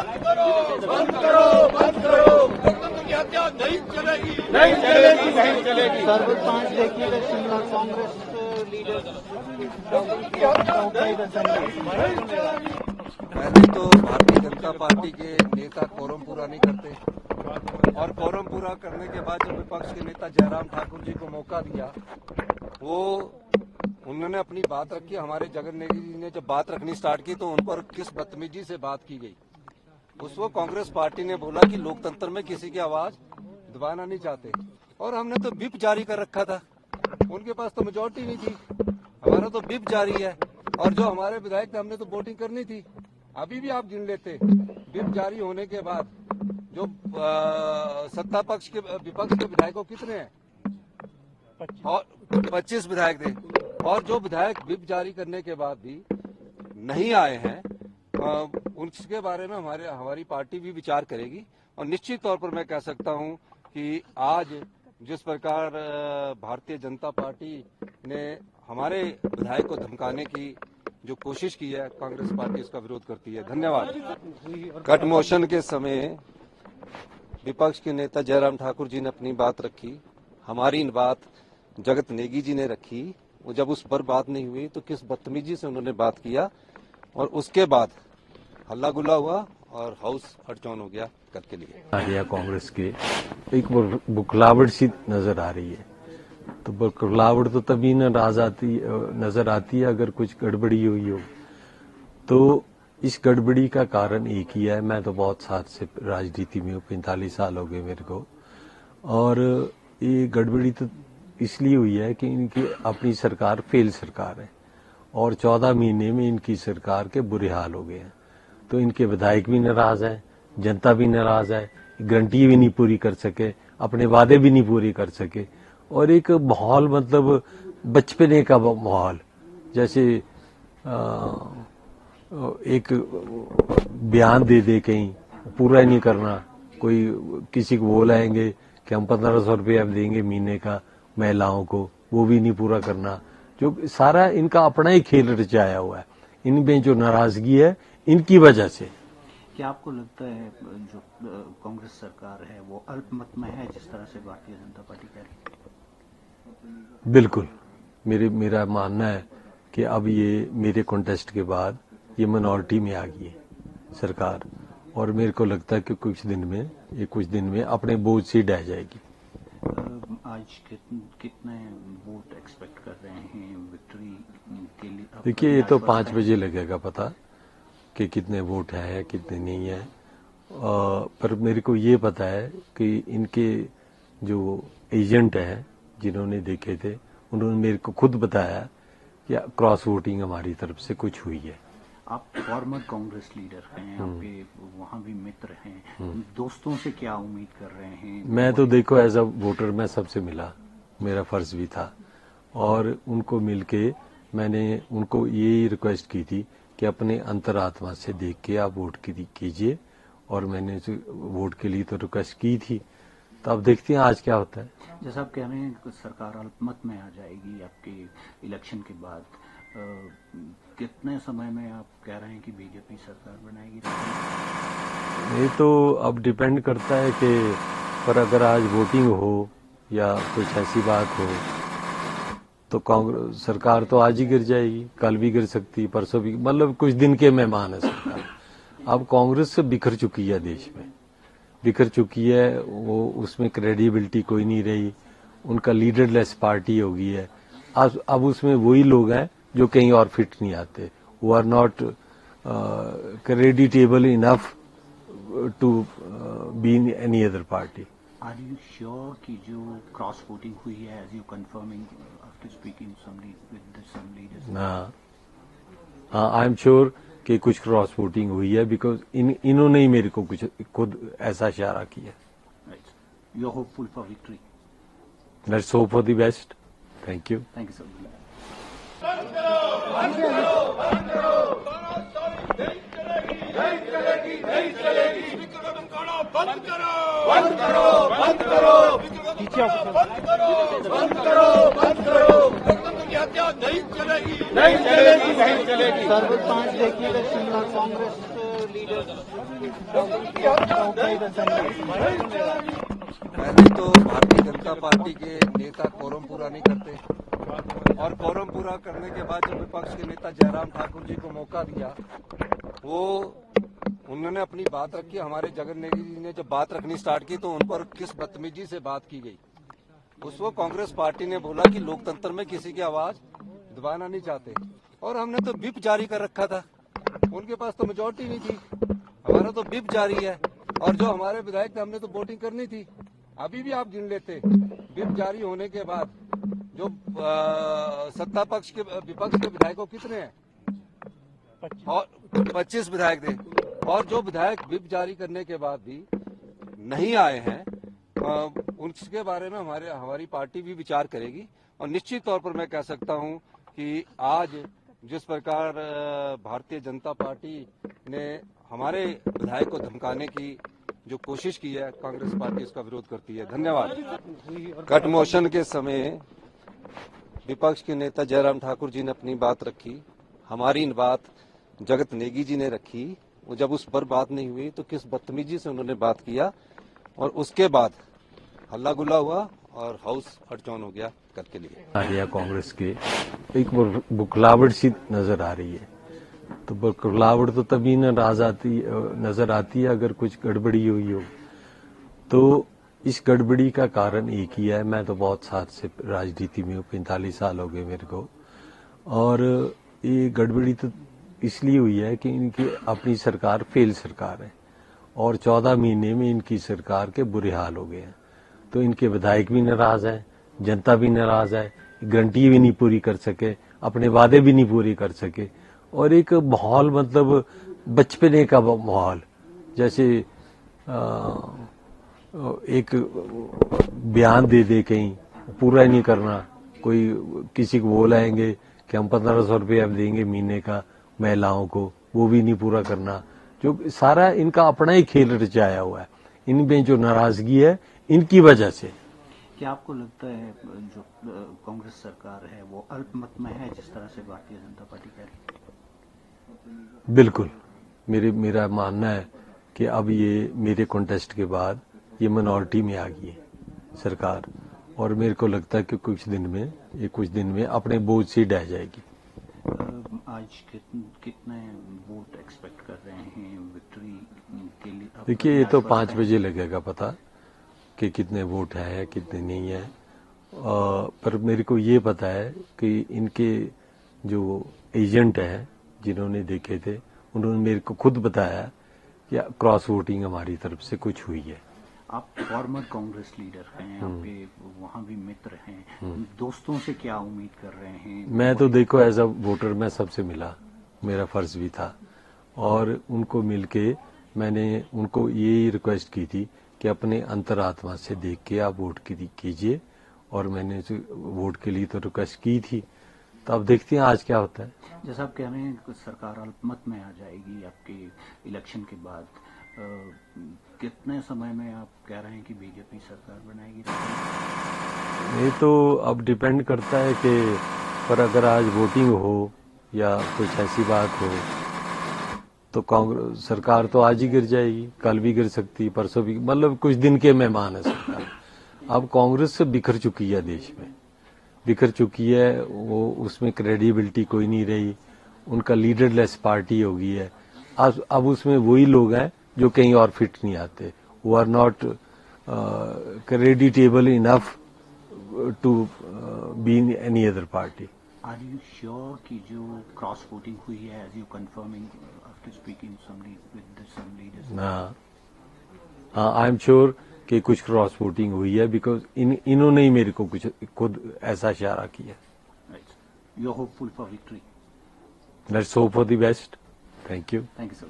बंद करो, बंद करो, बंद करो। लोकतंत्र की हत्या नहीं चलेगी, नहीं चलेगी, नहीं चलेगी। सर्वर 5 देखिएगा शिमला कांग्रेस लीडर पहले तो भारतीय जनता पार्टी के नेता कोरम पूरा नहीं करते और कोरम पूरा करने के बाद जब विपक्ष के नेता जयराम ठाकुर जी को मौका दिया उन्होंने अपनी बात रखी। हमारे जगन नेगी जी ने जब बात रखनी स्टार्ट की तो उन पर किस बदतमीजी से बात की गई। उस वक्त कांग्रेस पार्टी ने बोला कि लोकतंत्र में किसी की आवाज दबाना नहीं चाहते और हमने तो विप जारी कर रखा था। उनके पास तो मेजोरिटी नहीं थी, हमारा तो विप जारी है और जो हमारे विधायक थे हमने तो वोटिंग करनी थी। अभी भी आप गिन लेते, विप जारी होने के बाद जो सत्ता पक्ष के विपक्ष के विधायकों कितने हैं और 25 विधायक थे और जो विधायक विप जारी करने के बाद भी नहीं आए हैं उनके बारे में हमारी पार्टी भी विचार करेगी। और निश्चित तौर पर मैं कह सकता हूं कि आज जिस प्रकार भारतीय जनता पार्टी ने हमारे विधायक को धमकाने की जो कोशिश की है, कांग्रेस पार्टी इसका विरोध करती है। धन्यवाद। कट मोशन के समय विपक्ष के नेता जयराम ठाकुर जी ने अपनी बात रखी, हमारी बात जगत नेगी जी ने रखी। वो जब उस पर बात नहीं हुई तो किस बदतमीजी से उन्होंने बात किया और उसके बाद हल्ला गुल्ला हुआ और हाउस अड़चौन हो गया कल के लिए। आर्या कांग्रेस के एक बुखलावट सी नजर आ रही है। तो बुखलावट तो तभी नजर आती है अगर कुछ गड़बड़ी हुई हो। तो इस गड़बड़ी का कारण एक ही है। मैं तो बहुत साल से राजनीति में हूँ, 45 साल हो गए मेरे को। और ये गड़बड़ी तो इसलिए हुई है कि इनकी अपनी सरकार फेल सरकार है और 14 महीने में इनकी सरकार के बुरे हाल हो गए हैं। तो इनके विधायक भी नाराज है, जनता भी नाराज है, गारंटी भी नहीं पूरी कर सके, अपने वादे भी नहीं पूरे कर सके। और एक माहौल मतलब बचपने का माहौल, जैसे एक बयान दे कहीं पूरा नहीं करना। कोई किसी को बोलाएंगे कि हम 1500 रुपये देंगे महीने का महिलाओं को, वो भी नहीं पूरा करना। जो सारा इनका अपना ही खेल रचाया हुआ है। इनमें जो नाराजगी है इनकी वजह से। क्या आपको लगता है जो कांग्रेस सरकार है वो अल्पमत में है, जिस तरह से भारतीय जनता पार्टी कह रही है? बिल्कुल, मेरा मानना है कि अब ये मेरे कॉन्टेस्ट के बाद ये मिनॉरिटी में आ गई है सरकार और मेरे को लगता है कि कुछ दिन में अपने बोझ से ढह जाएगी। आज कितने वोट एक्सपेक्ट कर रहे हैं विक्ट्री के लिए? देखिए, ये तो 5 बजे लगेगा पता कि कितने वोट हैं कितने नहीं है। पर मेरे को ये पता है कि इनके जो एजेंट हैं जिन्होंने देखे थे उन्होंने मेरे को खुद बताया कि क्रॉस वोटिंग हमारी तरफ से कुछ हुई है। आप फॉर्मर कांग्रेस लीडर हैं, आपके वहाँ भी मित्र हैं, दोस्तों से क्या उम्मीद कर रहे हैं? मैं तो देखो एज अ वोटर मैं सबसे मिला, मेरा फर्ज भी था और उनको मिलके मैंने उनको ये रिक्वेस्ट की थी कि अपने अंतरात्मा से देख के आप वोट कीजिए और मैंने वोट के लिए तो रिक्वेस्ट की थी। तो अब देखते हैं आज क्या होता है। जैसा आप कह रहे हैं कि सरकार अल्पमत में आ जाएगी आपके इलेक्शन के बाद, कितने समय में आप कह रहे हैं कि बीजेपी सरकार बनाएगी? ये तो अब डिपेंड करता है कि पर अगर आज वोटिंग हो या कुछ ऐसी बात हो तो कांग्रेस सरकार तो आज ही गिर जाएगी, कल भी गिर सकती, परसों भी, मतलब कुछ दिन के मेहमान है सरकार। अब कांग्रेस से बिखर चुकी है, देश में बिखर चुकी है, वो उसमें क्रेडिबिलिटी कोई नहीं रही, उनका लीडरलेस पार्टी हो गई है। अब उसमें वही लोग हैं जो कहीं और फिट नहीं आते, वो are not creditable enough to be in any other party. Are you sure कि जो क्रॉस वोटिंग हुई है, as you confirming after speaking with some leaders? हाँ, आई एम श्योर कि कुछ क्रॉस वोटिंग हुई है, बिकॉज इन्होंने ही मेरे को कुछ खुद ऐसा इशारा किया। You are hopeful for victory? Let's hope for the best. Thank you. Thank you sir. बंद करो, बंद करो, बंद करो, बंद करो, बंद करो, बंद करो। लोकतंत्र की हत्या नहीं चलेगी, नहीं चलेगी, नहीं चलेगी। सर्वर 5 देखिएगा शिमला कांग्रेस लीडर पहले तो भारतीय जनता पार्टी के नेता कोरम पूरा नहीं करते और कोरम पूरा करने के बाद जब विपक्ष के नेता जयराम ठाकुर जी को मौका दिया वो उन्होंने अपनी बात रखी। हमारे जगन नेगी जी ने जब बात रखनी स्टार्ट की तो उन पर किस बदतमीजी से बात की गई। उस वक्त कांग्रेस पार्टी ने बोला कि लोकतंत्र में किसी की आवाज दबाना नहीं चाहते और हमने तो विप जारी कर रखा था। उनके पास तो मेजोरिटी नहीं थी, हमारा तो विप जारी है और जो हमारे विधायक थे हमने तो वोटिंग करनी थी। अभी भी आप गिन लेते विप जारी होने के बाद जो सत्ता पक्ष के विपक्ष के विधायकों कितने हैं और 25 विधायक थे और जो विधायक विप जारी करने के बाद भी नहीं आए हैं उनके बारे में हमारी पार्टी भी विचार करेगी। और निश्चित तौर पर मैं कह सकता हूं कि आज जिस प्रकार भारतीय जनता पार्टी ने हमारे विधायक को धमकाने की जो कोशिश की है, कांग्रेस पार्टी इसका विरोध करती है। धन्यवाद। कट मोशन के समय विपक्ष के नेता जयराम ठाकुर जी ने अपनी बात रखी, हमारी बात जगत नेगी जी ने रखी। वो जब उस पर बात नहीं हुई तो किस बदतमीजी से उन्होंने बात किया और उसके बाद हल्ला गुल्ला हुआ और हाउस अडजॉर्न हो गया कल के लिए। आर्या कांग्रेस के एक बुखलावट सी नजर आ रही है। तो बुखलावट तो तभी नजर आती है अगर कुछ गड़बड़ी हुई हो। तो इस गड़बड़ी का कारण एक ही है। मैं तो बहुत साल से राजनीति में हूँ, 45 साल हो गए मेरे को। और ये गड़बड़ी तो इसलिए हुई है कि इनकी अपनी सरकार फेल सरकार है और 14 महीने में इनकी सरकार के बुरे हाल हो गए हैं। तो इनके विधायक भी नाराज हैं, जनता भी नाराज है, गारंटी भी नहीं पूरी कर सके, अपने वादे भी नहीं पूरे कर सके और एक माहौल मतलब बचपने का माहौल, जैसे एक बयान दे कहीं पूरा ही नहीं करना। कोई किसी को बोलाएंगे कि हम 1500 रुपये अब देंगे महीने का महिलाओं को, वो भी नहीं पूरा करना। जो सारा इनका अपना ही खेल रचाया हुआ है। इनमें जो नाराजगी है इनकी वजह से। क्या आपको लगता है जो कांग्रेस सरकार है वो अल्पमत में है, जिस तरह से भारतीय जनता पार्टी कह रही है? बिल्कुल, मेरा मानना है कि अब ये मेरे कॉन्टेस्ट के बाद ये मिनॉरिटी में आ गई है सरकार और मेरे को लगता है कि कुछ दिन में अपने बोझ से ढह जाएगी। आज कितने वोट एक्सपेक्ट कर रहे हैं विक्ट्री के लिए? देखिए, ये तो 5 बजे लगेगा पता कि कितने वोट हैं कितने नहीं है। पर मेरे को ये पता है कि इनके जो एजेंट हैं जिन्होंने देखे थे उन्होंने मेरे को खुद बताया कि क्रॉस वोटिंग हमारी तरफ से कुछ हुई है। आप फॉर्मर कांग्रेस लीडर हैं, आपके वहाँ भी मित्र हैं, दोस्तों से क्या उम्मीद कर रहे हैं? मैं तो देखो एज अ वोटर मैं सबसे मिला, मेरा फर्ज भी था और उनको मिलके मैंने उनको ये रिक्वेस्ट की थी कि अपने अंतरात्मा से देख के आप वोट कीजिए और मैंने वोट के लिए तो रिक्वेस्ट की थी। तो अब देखते हैं आज क्या होता है। जैसा आप कह रहे हैं कि सरकार अल्पमत में आ जाएगी आपके इलेक्शन के बाद, कितने समय में आप कह रहे हैं कि बीजेपी सरकार बनाएगी? ये तो अब डिपेंड करता है कि पर अगर आज वोटिंग हो या कुछ ऐसी बात हो तो कांग्रेस सरकार तो आज ही गिर जाएगी, कल भी गिर सकती है, परसों भी, मतलब कुछ दिन के मेहमान है सरकार। अब कांग्रेस से बिखर चुकी है, देश में बिखर चुकी है, वो उसमें क्रेडिबिलिटी कोई नहीं रही, उनका लीडरलेस पार्टी हो गई है। अब उसमें वही लोग हैं जो कहीं और फिट नहीं आते, वो are not creditable enough to be in any other party. Are you sure कि जो क्रॉस वोटिंग हुई है, as you confirming after speaking with some leaders? हाँ, आई एम श्योर कि कुछ क्रॉस वोटिंग हुई है, बिकॉज इन्होंने ही मेरे को कुछ खुद ऐसा इशारा किया। You are hopeful for victory? Let's hope for the best. Thank you. Thank you sir.